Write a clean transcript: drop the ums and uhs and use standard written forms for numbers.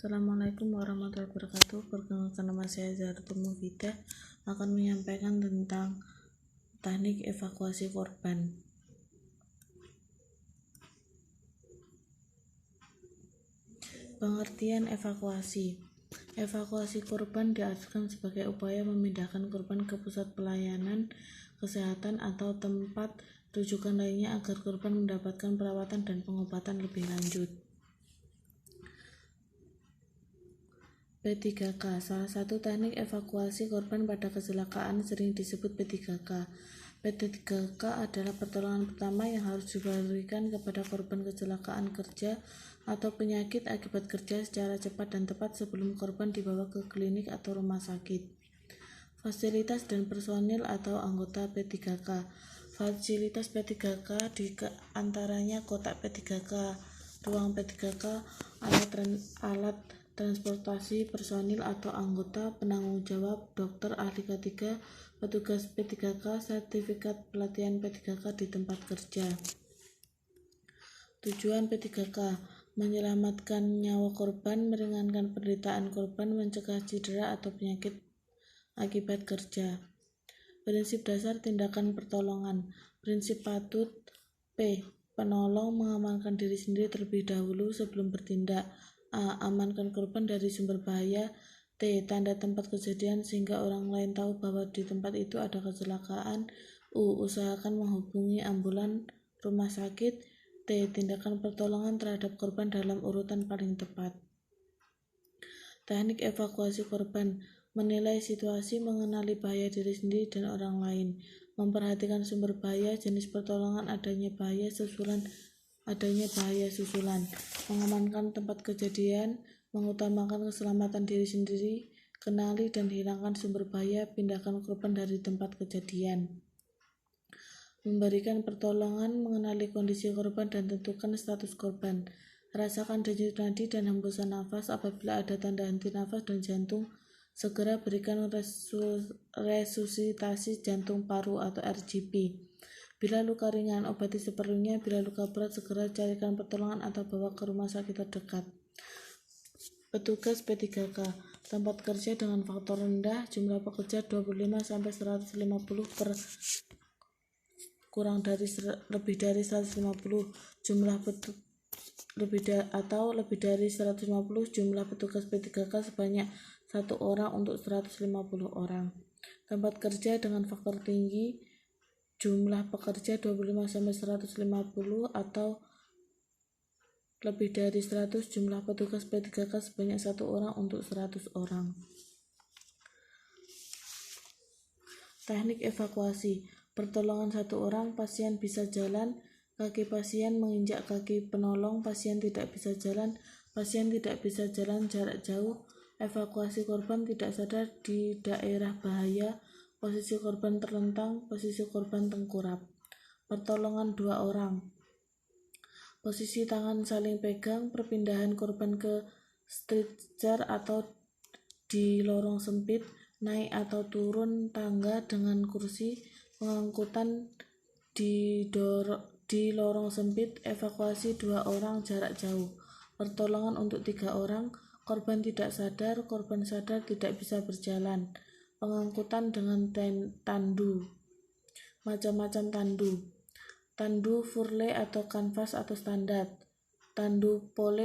Assalamualaikum warahmatullahi wabarakatuh. Perkenalkan, nama saya Zahratul Mufidah akan menyampaikan tentang teknik evakuasi korban. Pengertian evakuasi. Evakuasi korban diartikan sebagai upaya memindahkan korban ke pusat pelayanan kesehatan atau tempat rujukan lainnya agar korban mendapatkan perawatan dan pengobatan lebih lanjut. P3K. Salah satu teknik evakuasi korban pada kecelakaan sering disebut P3K. P3K adalah pertolongan pertama yang harus diberikan kepada korban kecelakaan kerja atau penyakit akibat kerja secara cepat dan tepat sebelum korban dibawa ke klinik atau rumah sakit. Fasilitas dan personil atau anggota P3K. Fasilitas P3K di antaranya kotak P3K, ruang P3K, alat transportasi, personil atau anggota penanggung jawab, dokter ahli K3, petugas P3K, sertifikat pelatihan P3K di tempat kerja. Tujuan P3K: menyelamatkan nyawa korban, meringankan penderitaan korban, mencegah cedera atau penyakit akibat kerja. Prinsip dasar tindakan pertolongan. Prinsip patut. P. Penolong mengamankan diri sendiri terlebih dahulu sebelum bertindak. A. Amankan korban dari sumber bahaya. T. Tanda tempat kejadian sehingga orang lain tahu bahwa di tempat itu ada kecelakaan. U. Usahakan menghubungi ambulan rumah sakit. T. Tindakan pertolongan terhadap korban dalam urutan paling tepat. Teknik evakuasi korban. Menilai situasi, mengenali bahaya diri sendiri dan orang lain, memperhatikan sumber bahaya, jenis pertolongan, adanya bahaya susulan, mengamankan tempat kejadian, mengutamakan keselamatan diri sendiri, kenali dan hilangkan sumber bahaya, pindahkan korban dari tempat kejadian. Memberikan pertolongan, mengenali kondisi korban dan tentukan status korban. Rasakan denyut nadi dan hembusan nafas. Apabila ada tanda henti nafas dan jantung, segera berikan resusitasi jantung paru atau RJP. Bila luka ringan, obati seperlunya. Bila luka berat, segera carikan pertolongan atau bawa ke rumah sakit terdekat. Petugas P3K. Tempat kerja dengan faktor rendah, jumlah pekerja 25-150 per lebih dari 150, jumlah lebih dari 150, jumlah petugas P3K sebanyak 1 orang untuk 150 orang. Tempat kerja dengan faktor tinggi, jumlah pekerja 25-150 atau lebih dari 100, jumlah petugas P3K sebanyak 1 orang untuk 100 orang. Teknik evakuasi. Pertolongan 1 orang, pasien bisa jalan, kaki pasien menginjak kaki penolong, pasien tidak bisa jalan, jarak jauh, evakuasi korban tidak sadar di daerah bahaya, posisi korban terlentang, posisi korban tengkurap. Pertolongan 2 orang, posisi tangan saling pegang, perpindahan korban ke stretcher atau di lorong sempit, naik atau turun tangga dengan kursi, pengangkutan di lorong sempit, evakuasi 2 orang, jarak jauh. Pertolongan untuk 3 orang, korban tidak sadar, korban sadar, tidak bisa berjalan. Pengangkutan dengan tandu. Macam-macam tandu. Tandu furle atau kanvas atau standar. Tandu pole